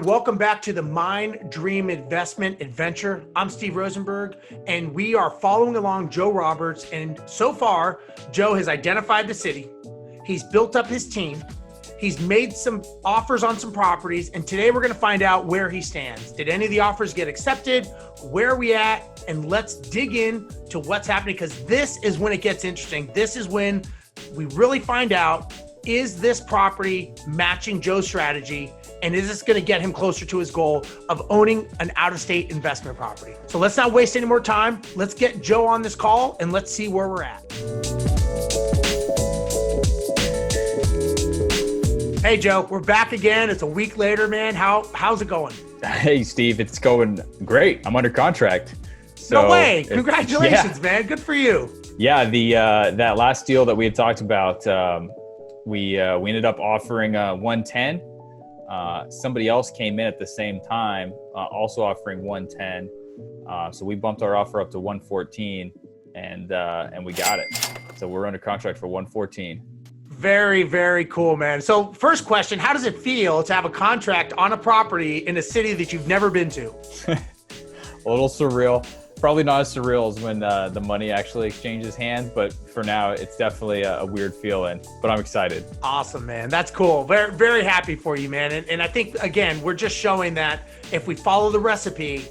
everyone. Welcome back to the Mind Dream Investment Adventure. I'm Steve Rosenberg, and we are following along Joe Roberts. And so far, Joe has identified the city. He's built up his team. He's made some offers on some properties. And today we're going to find out where he stands. Did any of the offers get accepted? Where are we at? And let's dig in to what's happening, because this is when it gets interesting. This is when we really find out, is this property matching Joe's strategy? And is this going to get him closer to his goal of owning an out-of-state investment property? So let's not waste any more time. Let's get Joe on this call and let's see where we're at. Hey, Joe, we're back again. It's a week later, man. How's it going? Hey, Steve, it's going great. I'm under contract. So no way. Congratulations, man. Good for you. Yeah, that last deal that we had talked about, we ended up offering 110. Somebody else came in at the same time, also offering 110. So we bumped our offer up to 114, and we got it. So we're under contract for 114. Very, very cool, man. So first question, how does it feel to have a contract on a property in a city that you've never been to? A little surreal. Probably not as surreal as when the money actually exchanges hands, but for now, it's definitely a weird feeling, but I'm excited. Awesome, man. That's cool. Very, very happy for you, man. And I think, again, we're just showing that if we follow the recipe,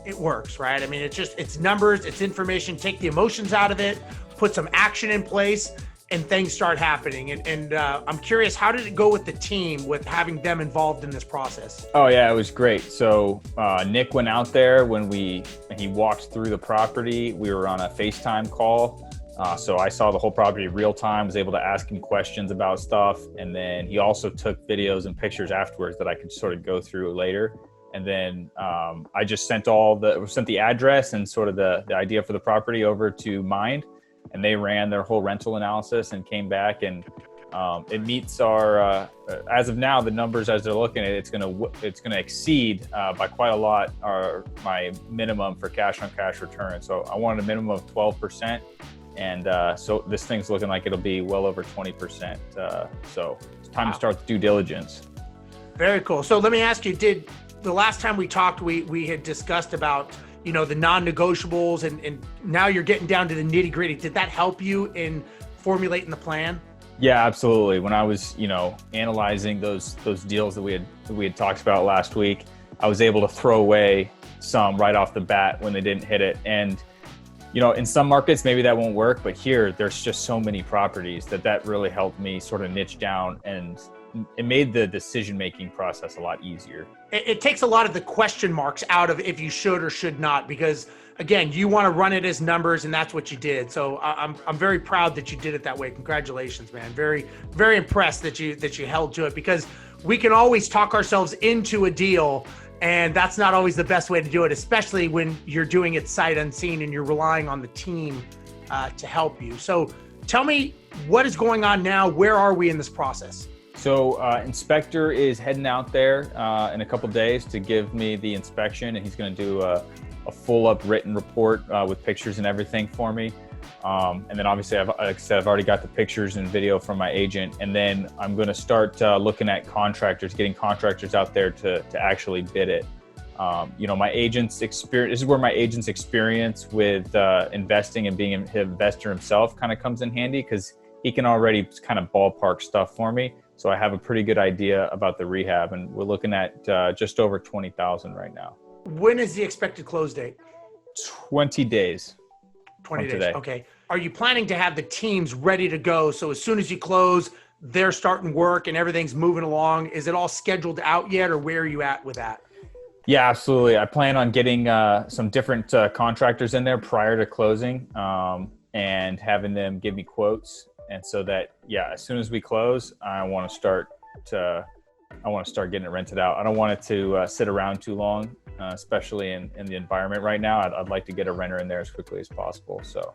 it works, right? I mean, it's numbers, it's information, take the emotions out of it, put some action in place, and things start happening. And I'm curious, how did it go with the team with having them involved in this process? Oh yeah, it was great. So Nick went out there when he walked through the property. We were on a FaceTime call. So I saw the whole property real time, was able to ask him questions about stuff. And then he also took videos and pictures afterwards that I could sort of go through later. And then I just sent the address and sort of the idea for the property over to Mind. And they ran their whole rental analysis and came back, and it meets our as of now, the numbers as they're looking at it, it's going to exceed by quite a lot my minimum for cash on cash return. So I wanted a minimum of 12%, and so this thing's looking like it'll be well over 20%. So it's time to start the due diligence. Very cool. So let me ask you, did the last time we talked, we had discussed about the non-negotiables, and now you're getting down to the nitty-gritty. Did that help you in formulating the plan? Yeah, absolutely. When I was, analyzing those deals that we had talked about last week, I was able to throw away some right off the bat when they didn't hit it. And, in some markets, maybe that won't work, but here there's just so many properties that really helped me sort of niche down, and it made the decision-making process a lot easier. It takes a lot of the question marks out of if you should or should not, because again, you want to run it as numbers, and that's what you did. So I'm very proud that you did it that way. Congratulations, man. Very, very impressed that you held to it, because we can always talk ourselves into a deal, and that's not always the best way to do it, especially when you're doing it sight unseen and you're relying on the team to help you. So tell me, what is going on now? Where are we in this process? So inspector is heading out there in a couple days to give me the inspection, and he's going to do a full up written report with pictures and everything for me. And then obviously, like I said, I've already got the pictures and video from my agent, and then I'm going to start looking at contractors, getting contractors out there to actually bid it. My agent's experience, this is where my agent's experience with investing and being an investor himself kind of comes in handy, because he can already kind of ballpark stuff for me. So I have a pretty good idea about the rehab, and we're looking at just over 20,000 right now. When is the expected close date? 20 days. 20 days. Today. Okay. Are you planning to have the teams ready to go? So as soon as you close, they're starting work and everything's moving along. Is it all scheduled out yet, or where are you at with that? Yeah, absolutely. I plan on getting some different contractors in there prior to closing, and having them give me quotes. And so that, as soon as we close, I want to start getting it rented out. I don't want it to sit around too long, especially in the environment right now. I'd like to get a renter in there as quickly as possible. So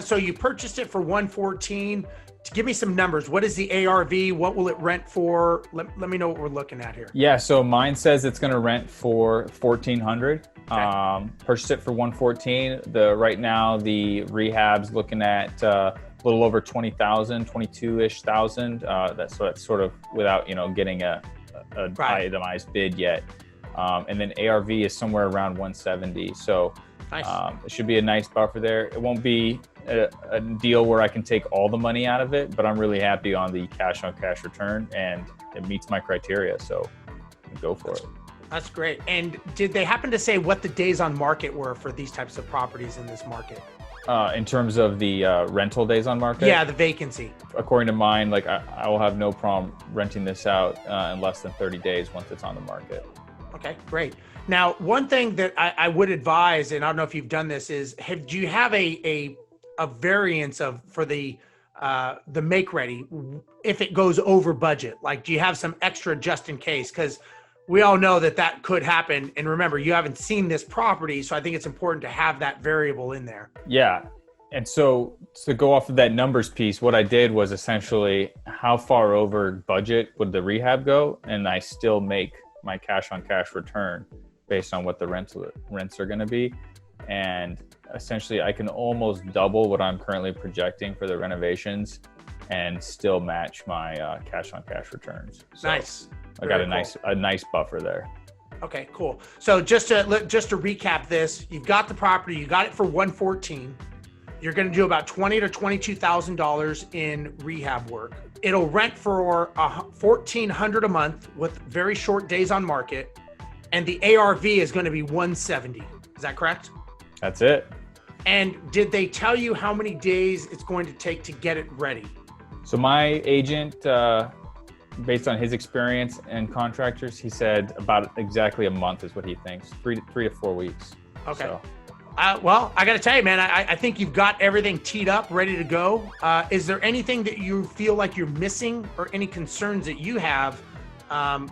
so you purchased it for 114. To give me some numbers, what is the ARV? What will it rent for? Let me know what we're looking at here. Yeah, so mine says it's going to rent for $1,400. Okay. Purchased it for 114. Right now the rehab's looking at a little over 20,000, 22-ish thousand. That's sort of without getting a a Right. itemized bid yet. And then ARV is somewhere around 170. So Nice. it should be a nice buffer there. It won't be a deal where I can take all the money out of it, but I'm really happy on the cash on cash return, and it meets my criteria. So go for it. That's great. And did they happen to say what the days on market were for these types of properties in this market? In terms of the rental days on market? Yeah, the vacancy. According to mine, like I will have no problem renting this out in less than 30 days once it's on the market. Okay, great. Now, one thing that I would advise, and I don't know if you've done this, is do you have a variance for the make ready if it goes over budget? Like, do you have some extra just in case? Because we all know that could happen. And remember, you haven't seen this property, so I think it's important to have that variable in there. Yeah. And so to go off of that numbers piece, what I did was essentially how far over budget would the rehab go? And I still make my cash on cash return based on what the rents are going to be. And essentially I can almost double what I'm currently projecting for the renovations and still match my cash on cash returns. So Nice. I got Very a nice buffer there. Okay, cool. So just to recap this, you've got the property, you got it for $114. You're going to do about $20,000 to $22,000 in rehab work. It'll rent for $1,400 a month with very short days on market, and the ARV is going to be 170. Is that correct? That's it. And did they tell you how many days it's going to take to get it ready? So my agent, based on his experience and contractors, he said about exactly a month is what he thinks, 3 to 4 weeks. Okay. So. Well, I got to tell you, man, I think you've got everything teed up, ready to go. Is there anything that you feel like you're missing or any concerns that you have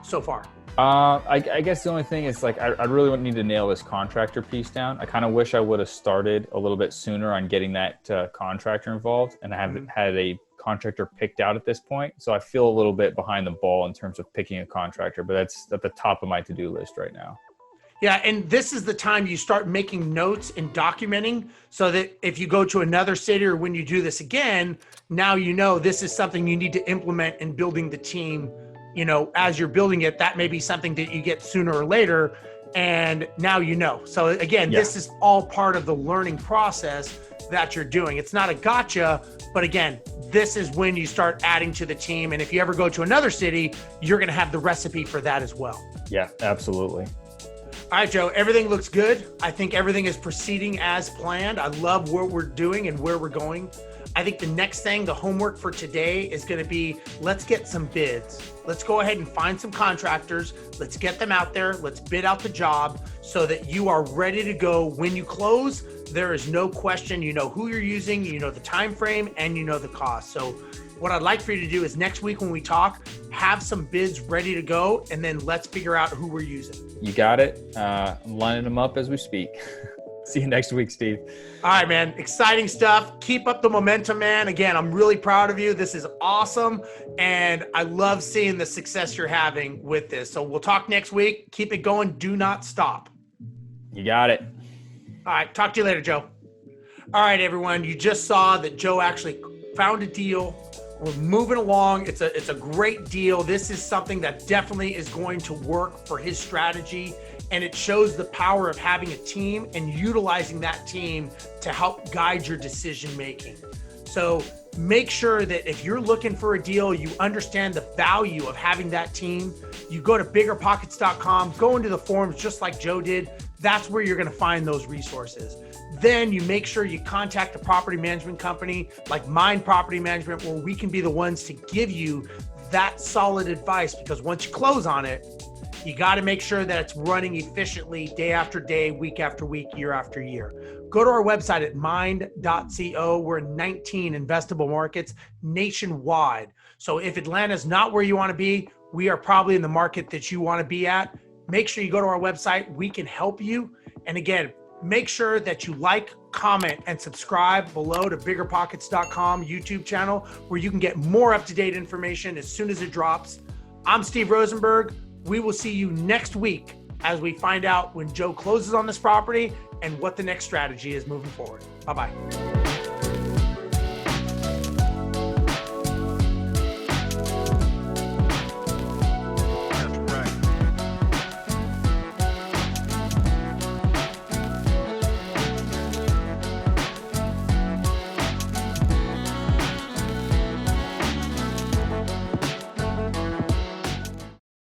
so far? I guess the only thing is like, I really would need to nail this contractor piece down. I kind of wish I would have started a little bit sooner on getting that contractor involved, and I haven't had a contractor picked out at this point. So I feel a little bit behind the ball in terms of picking a contractor, but that's at the top of my to-do list right now. Yeah, and this is the time you start making notes and documenting so that if you go to another city or when you do this again, now you know this is something you need to implement in building the team. You know, as you're building it, that may be something that you get sooner or later, and now you know. So again, This is all part of the learning process that you're doing. It's not a gotcha, but again, this is when you start adding to the team. And if you ever go to another city, you're going to have the recipe for that as well. Yeah, absolutely. All right, Joe, everything looks good. I think everything is proceeding as planned. I love what we're doing and where we're going. I think the next thing, the homework for today is going to be, let's get some bids. Let's go ahead and find some contractors. Let's get them out there. Let's bid out the job so that you are ready to go when you close. There is no question. You know who you're using, you know the time frame, and you know the cost. So what I'd like for you to do is next week when we talk, have some bids ready to go, and then let's figure out who we're using. You got it. I'm lining them up as we speak. See you next week, Steve. All right, man. Exciting stuff. Keep up the momentum, man. Again, I'm really proud of you. This is awesome. And I love seeing the success you're having with this. So we'll talk next week. Keep it going. Do not stop. You got it. All right. Talk to you later, Joe. All right, everyone. You just saw that Joe actually found a deal. We're moving along. It's a great deal. This is something that definitely is going to work for his strategy. And it shows the power of having a team and utilizing that team to help guide your decision making. So make sure that if you're looking for a deal, you understand the value of having that team. You go to biggerpockets.com, go into the forums just like Joe did. That's where you're going to find those resources. Then you make sure you contact a property management company like Mind Property Management, where we can be the ones to give you that solid advice, because once you close on it, you got to make sure that it's running efficiently day after day, week after week, year after year. Go to our website at mind.co. We're in 19 investable markets nationwide. So if Atlanta's not where you want to be, we are probably in the market that you want to be at. Make sure you go to our website. We can help you. And again, make sure that you like, comment, and subscribe below to biggerpockets.com YouTube channel, where you can get more up-to-date information as soon as it drops. I'm Steve Rosenberg. We will see you next week as we find out when Joe closes on this property and what the next strategy is moving forward. Bye-bye.